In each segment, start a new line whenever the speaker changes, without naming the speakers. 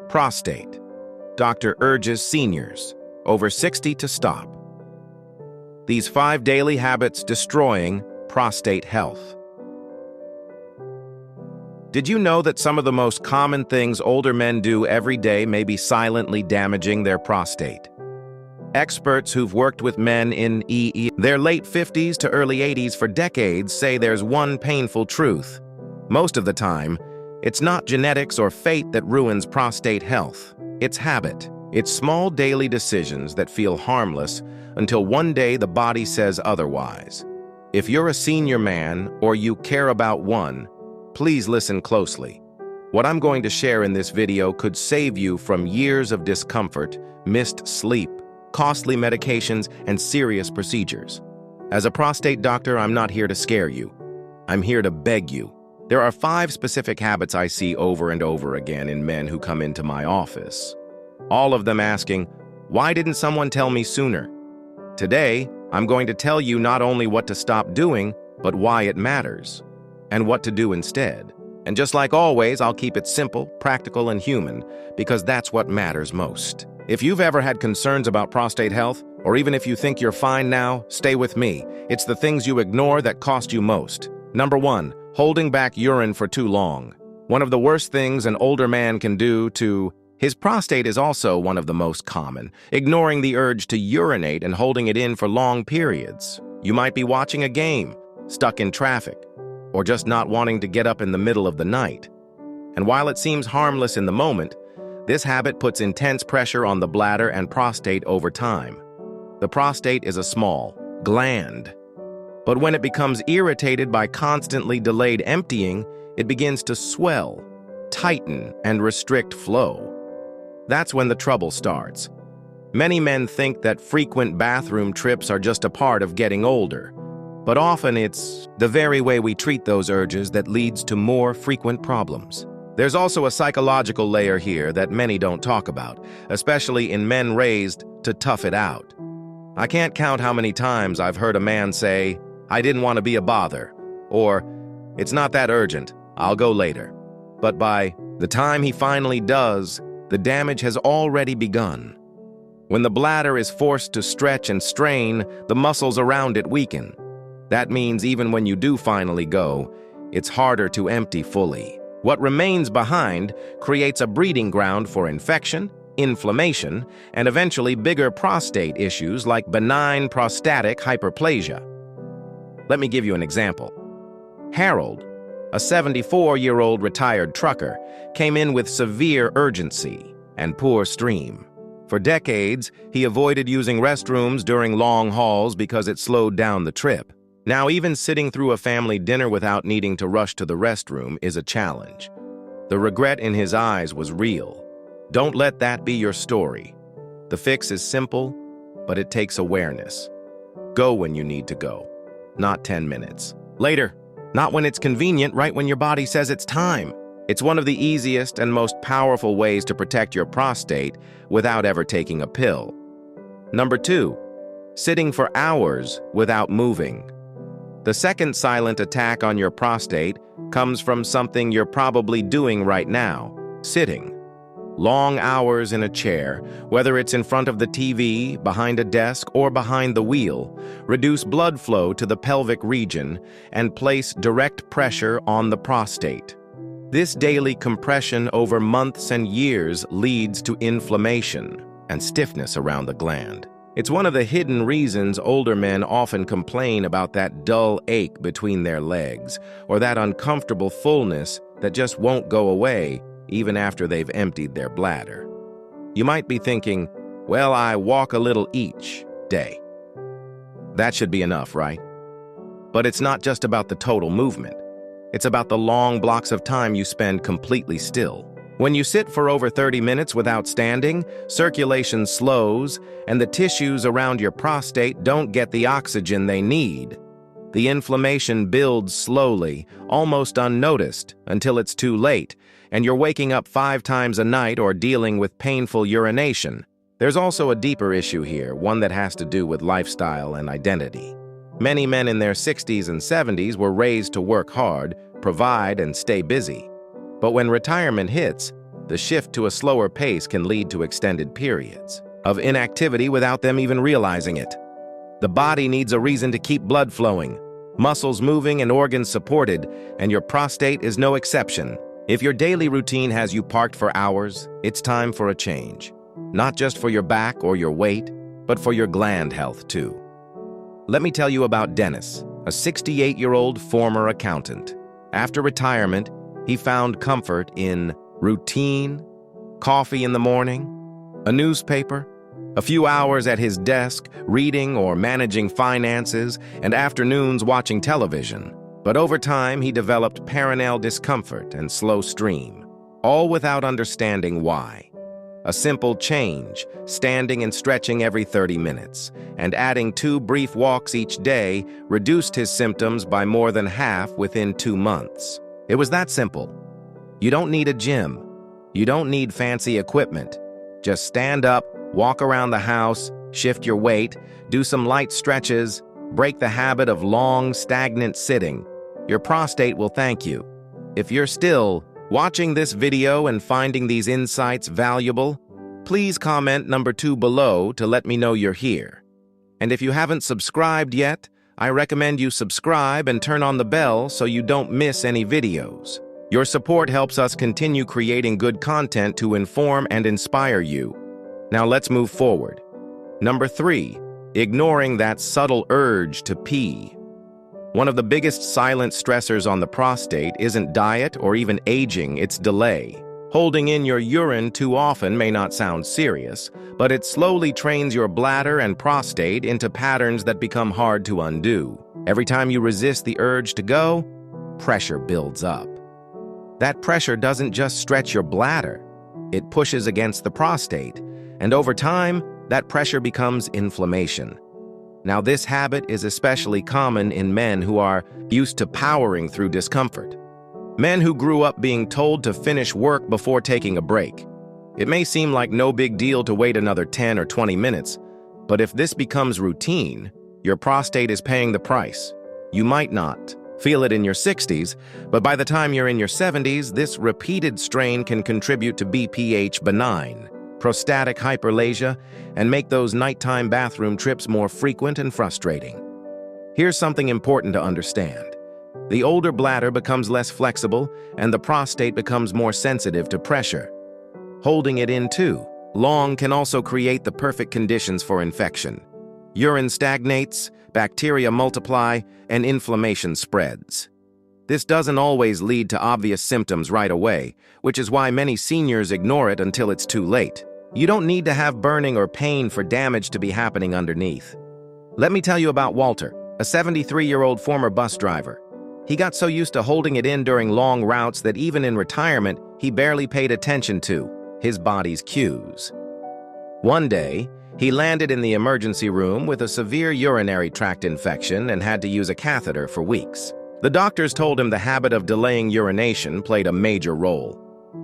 Prostate. Doctor urges seniors over 60 to stop. These 5 daily habits destroying prostate health. Did you know that some of the most common things older men do every day may be silently damaging their prostate? Experts who've worked with men in their late 50s to early 80s for decades say there's one painful truth. Most of the time, it's not genetics or fate that ruins prostate health. It's habit. It's small daily decisions that feel harmless until one day the body says otherwise. If you're a senior man or you care about one, please listen closely. What I'm going to share in this video could save you from years of discomfort, missed sleep, costly medications, and serious procedures. As a prostate doctor, I'm not here to scare you. I'm here to beg you. There are 5 specific habits I see over and over again in men who come into my office. All of them asking, why didn't someone tell me sooner? Today, I'm going to tell you not only what to stop doing, but why it matters, and what to do instead. And just like always, I'll keep it simple, practical, and human, because that's what matters most. If you've ever had concerns about prostate health, or even if you think you're fine now, stay with me. It's the things you ignore that cost you most. Number 1, holding back urine for too long. One of the worst things an older man can do to his prostate is also one of the most common, ignoring the urge to urinate and holding it in for long periods. You might be watching a game, stuck in traffic, or just not wanting to get up in the middle of the night. And while it seems harmless in the moment, this habit puts intense pressure on the bladder and prostate over time. The prostate is a small gland, but when it becomes irritated by constantly delayed emptying, it begins to swell, tighten, and restrict flow. That's when the trouble starts. Many men think that frequent bathroom trips are just a part of getting older, but often it's the very way we treat those urges that leads to more frequent problems. There's also a psychological layer here that many don't talk about, especially in men raised to tough it out. I can't count how many times I've heard a man say, I didn't want to be a bother, or it's not that urgent, I'll go later. But by the time he finally does, the damage has already begun. When the bladder is forced to stretch and strain, the muscles around it weaken. That means even when you do finally go, it's harder to empty fully. What remains behind creates a breeding ground for infection, inflammation, and eventually bigger prostate issues like benign prostatic hyperplasia. Let me give you an example. Harold, a 74-year-old retired trucker, came in with severe urgency and poor stream. For decades, he avoided using restrooms during long hauls because it slowed down the trip. Now, even sitting through a family dinner without needing to rush to the restroom is a challenge. The regret in his eyes was real. Don't let that be your story. The fix is simple, but it takes awareness. Go when you need to go, not 10 minutes. Later, not when it's convenient, right when your body says it's time. It's one of the easiest and most powerful ways to protect your prostate without ever taking a pill. Number 2, sitting for hours without moving. The second silent attack on your prostate comes from something you're probably doing right now, sitting. Long hours in a chair, whether it's in front of the TV, behind a desk, or behind the wheel, reduce blood flow to the pelvic region and place direct pressure on the prostate. This daily compression over months and years leads to inflammation and stiffness around the gland. It's one of the hidden reasons older men often complain about that dull ache between their legs, or that uncomfortable fullness that just won't go away even after they've emptied their bladder. You might be thinking, well, I walk a little each day. That should be enough, right? But it's not just about the total movement. It's about the long blocks of time you spend completely still. When you sit for over 30 minutes without standing, circulation slows, and the tissues around your prostate don't get the oxygen they need. The inflammation builds slowly, almost unnoticed, until it's too late, and you're waking up 5 times a night or dealing with painful urination. There's also a deeper issue here, one that has to do with lifestyle and identity. Many men in their 60s and 70s were raised to work hard, provide, and stay busy. But when retirement hits, The shift to a slower pace can lead to extended periods of inactivity without them even realizing it. The body needs a reason to keep blood flowing, muscles moving and organs supported, and your prostate is no exception. If your daily routine has you parked for hours, it's time for a change. Not just for your back or your weight, but for your gland health too. Let me tell you about Dennis, a 68-year-old former accountant. After retirement, he found comfort in routine, coffee in the morning, a newspaper, a few hours at his desk reading or managing finances, and afternoons watching television. But over time, he developed perineal discomfort and slow stream, all without understanding why. A simple change, standing and stretching every 30 minutes, and adding 2 brief walks each day reduced his symptoms by more than half within 2 months. It was that simple. You don't need a gym. You don't need fancy equipment. Just stand up, walk around the house, shift your weight, do some light stretches, break the habit of long, stagnant sitting. Your prostate will thank you. If you're still watching this video and finding these insights valuable, please comment number 2 below to let me know you're here. And if you haven't subscribed yet, I recommend you subscribe and turn on the bell so you don't miss any videos. Your support helps us continue creating good content to inform and inspire you. Now let's move forward. Number 3, ignoring that subtle urge to pee. One of the biggest silent stressors on the prostate isn't diet or even aging, it's delay. Holding in your urine too often may not sound serious, but it slowly trains your bladder and prostate into patterns that become hard to undo. Every time you resist the urge to go, pressure builds up. That pressure doesn't just stretch your bladder, it pushes against the prostate, and over time, that pressure becomes inflammation. Now, this habit is especially common in men who are used to powering through discomfort. Men who grew up being told to finish work before taking a break. It may seem like no big deal to wait another 10 or 20 minutes, but if this becomes routine, your prostate is paying the price. You might not feel it in your 60s, but by the time you're in your 70s, this repeated strain can contribute to BPH benign, prostatic hyperplasia, and make those nighttime bathroom trips more frequent and frustrating. Here's something important to understand. The older bladder becomes less flexible, and the prostate becomes more sensitive to pressure. Holding it in too long can also create the perfect conditions for infection. Urine stagnates, bacteria multiply, and inflammation spreads. This doesn't always lead to obvious symptoms right away, which is why many seniors ignore it until it's too late. You don't need to have burning or pain for damage to be happening underneath. Let me tell you about Walter, a 73-year-old former bus driver. He got so used to holding it in during long routes that even in retirement, he barely paid attention to his body's cues. One day, he landed in the emergency room with a severe urinary tract infection and had to use a catheter for weeks. The doctors told him the habit of delaying urination played a major role.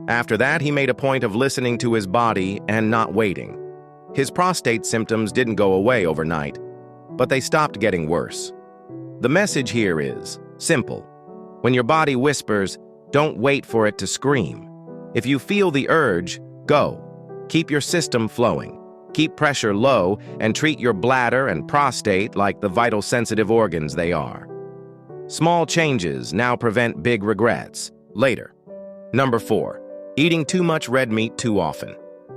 After that, he made a point of listening to his body and not waiting. His prostate symptoms didn't go away overnight, but they stopped getting worse. The message here is simple. When your body whispers, don't wait for it to scream. If you feel the urge, go. Keep your system flowing. Keep pressure low and treat your bladder and prostate like the vital sensitive organs they are. Small changes now prevent big regrets later. Number 4, eating too much red meat too often.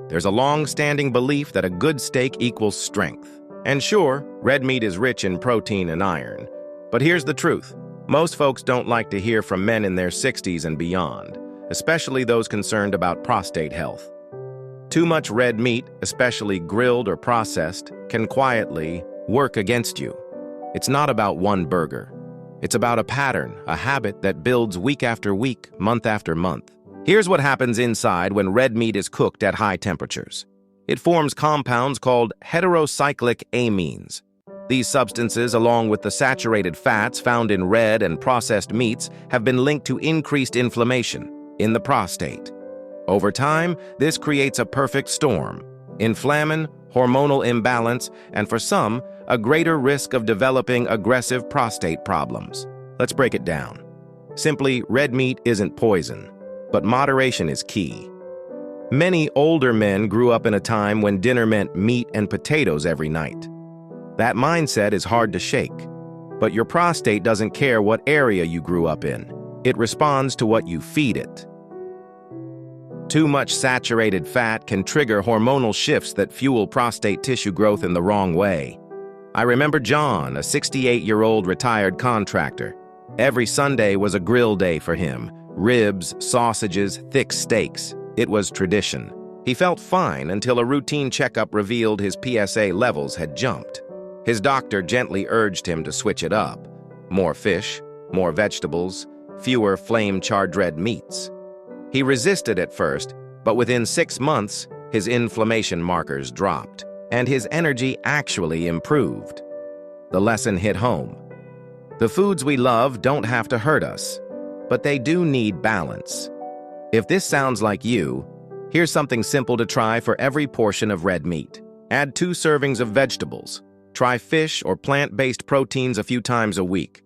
There's a long-standing belief that a good steak equals strength. And sure, red meat is rich in protein and iron. But here's the truth. Most folks don't like to hear from men in their 60s and beyond, especially those concerned about prostate health. Too much red meat, especially grilled or processed, can quietly work against you. It's not about one burger. It's about a pattern, a habit that builds week after week, month after month. Here's what happens inside when red meat is cooked at high temperatures. It forms compounds called heterocyclic amines. These substances, along with the saturated fats found in red and processed meats, have been linked to increased inflammation in the prostate. Over time, this creates a perfect storm: inflammation, hormonal imbalance, and for some, a greater risk of developing aggressive prostate problems. Let's break it down. Simply, red meat isn't poison, but moderation is key. Many older men grew up in a time when dinner meant meat and potatoes every night. That mindset is hard to shake, but your prostate doesn't care what area you grew up in. It responds to what you feed it. Too much saturated fat can trigger hormonal shifts that fuel prostate tissue growth in the wrong way. I remember John, a 68-year-old retired contractor. Every Sunday was a grill day for him. Ribs, sausages, thick steaks. It was tradition. He felt fine until a routine checkup revealed his PSA levels had jumped. His doctor gently urged him to switch it up. More fish, more vegetables, fewer flame-charred red meats. He resisted at first, but within 6 months, his inflammation markers dropped, and his energy actually improved. The lesson hit home. The foods we love don't have to hurt us, but they do need balance. If this sounds like you, here's something simple to try for every portion of red meat. Add 2 servings of vegetables. Try fish or plant-based proteins a few times a week.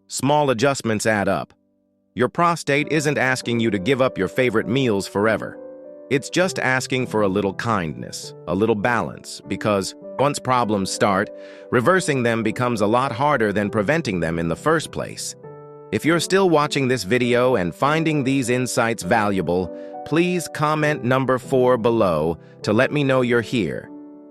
Small adjustments add up. Your prostate isn't asking you to give up your favorite meals forever. It's just asking for a little kindness, a little balance, because once problems start, reversing them becomes a lot harder than preventing them in the first place. If you're still watching this video and finding these insights valuable, please comment number 4 below to let me know you're here.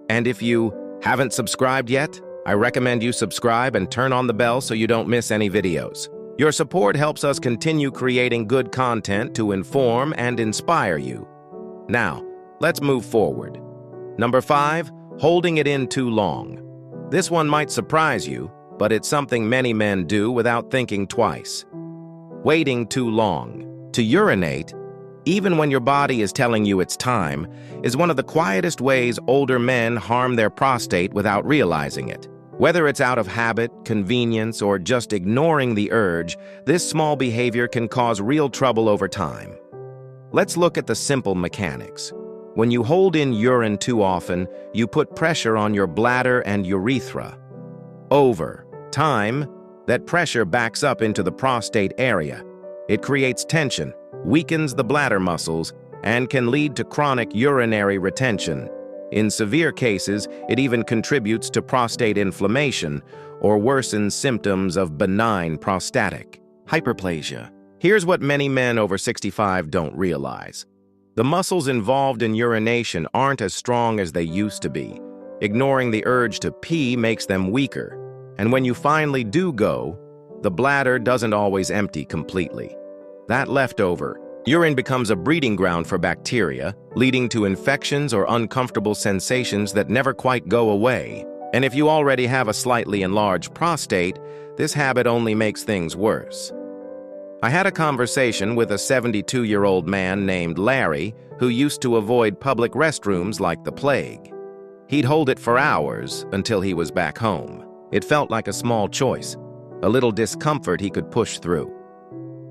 And if you haven't subscribed yet, I recommend you subscribe and turn on the bell so you don't miss any videos. Your support helps us continue creating good content to inform and inspire you. Now, let's move forward. Number 5, holding it in too long. This one might surprise you, but it's something many men do without thinking twice. Waiting too long to urinate, even when your body is telling you it's time, is one of the quietest ways older men harm their prostate without realizing it. Whether it's out of habit, convenience, or just ignoring the urge, this small behavior can cause real trouble over time. Let's look at the simple mechanics. When you hold in urine too often, you put pressure on your bladder and urethra. Over time, that pressure backs up into the prostate area. It creates tension, weakens the bladder muscles, and can lead to chronic urinary retention. In severe cases, it even contributes to prostate inflammation or worsens symptoms of benign prostatic hyperplasia. Here's what many men over 65 don't realize. The muscles involved in urination aren't as strong as they used to be. Ignoring the urge to pee makes them weaker. And when you finally do go, the bladder doesn't always empty completely. That leftover urine becomes a breeding ground for bacteria, leading to infections or uncomfortable sensations that never quite go away. And if you already have a slightly enlarged prostate, this habit only makes things worse. I had a conversation with a 72-year-old man named Larry who used to avoid public restrooms like the plague. He'd hold it for hours until he was back home. It felt like a small choice, a little discomfort he could push through.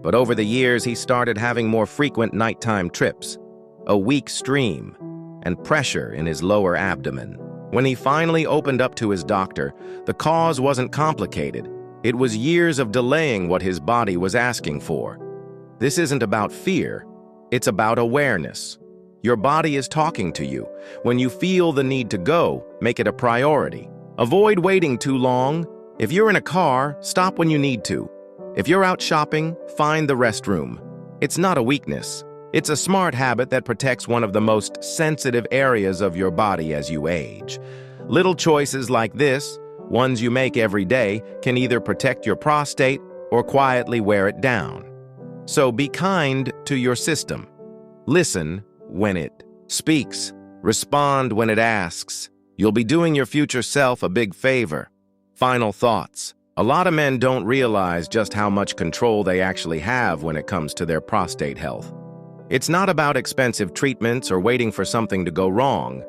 But over the years, he started having more frequent nighttime trips, a weak stream, and pressure in his lower abdomen. When he finally opened up to his doctor, the cause wasn't complicated. It was years of delaying what his body was asking for. This isn't about fear, it's about awareness. Your body is talking to you. When you feel the need to go, make it a priority. Avoid waiting too long. If you're in a car, stop when you need to. If you're out shopping, find the restroom. It's not a weakness. It's a smart habit that protects one of the most sensitive areas of your body as you age. Little choices like this, ones you make every day, can either protect your prostate or quietly wear it down. So be kind to your system. Listen when it speaks. Respond when it asks. You'll be doing your future self a big favor. Final thoughts. A lot of men don't realize just how much control they actually have when it comes to their prostate health. It's not about expensive treatments or waiting for something to go wrong.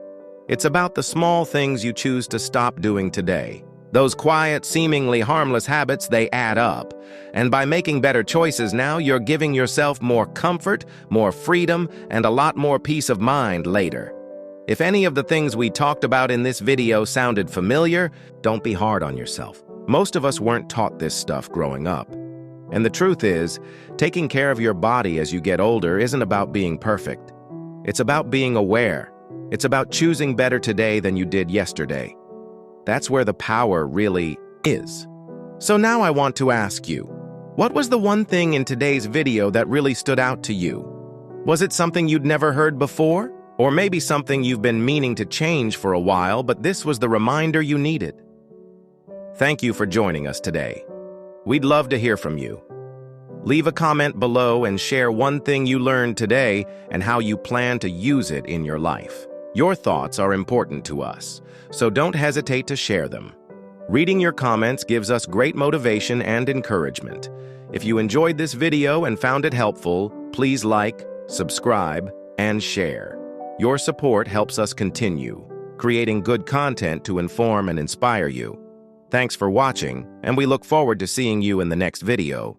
It's about the small things you choose to stop doing today. Those quiet, seemingly harmless habits, they add up. And by making better choices now, you're giving yourself more comfort, more freedom, and a lot more peace of mind later. If any of the things we talked about in this video sounded familiar, don't be hard on yourself. Most of us weren't taught this stuff growing up. And the truth is, taking care of your body as you get older isn't about being perfect. It's about being aware. It's about choosing better today than you did yesterday. That's where the power really is. So now I want to ask you, what was the one thing in today's video that really stood out to you? Was it something you'd never heard before? Or maybe something you've been meaning to change for a while, but this was the reminder you needed? Thank you for joining us today. We'd love to hear from you. Leave a comment below and share one thing you learned today and how you plan to use it in your life. Your thoughts are important to us, so don't hesitate to share them. Reading your comments gives us great motivation and encouragement. If you enjoyed this video and found it helpful, please like, subscribe, and share. Your support helps us continue creating good content to inform and inspire you. Thanks for watching, and we look forward to seeing you in the next video.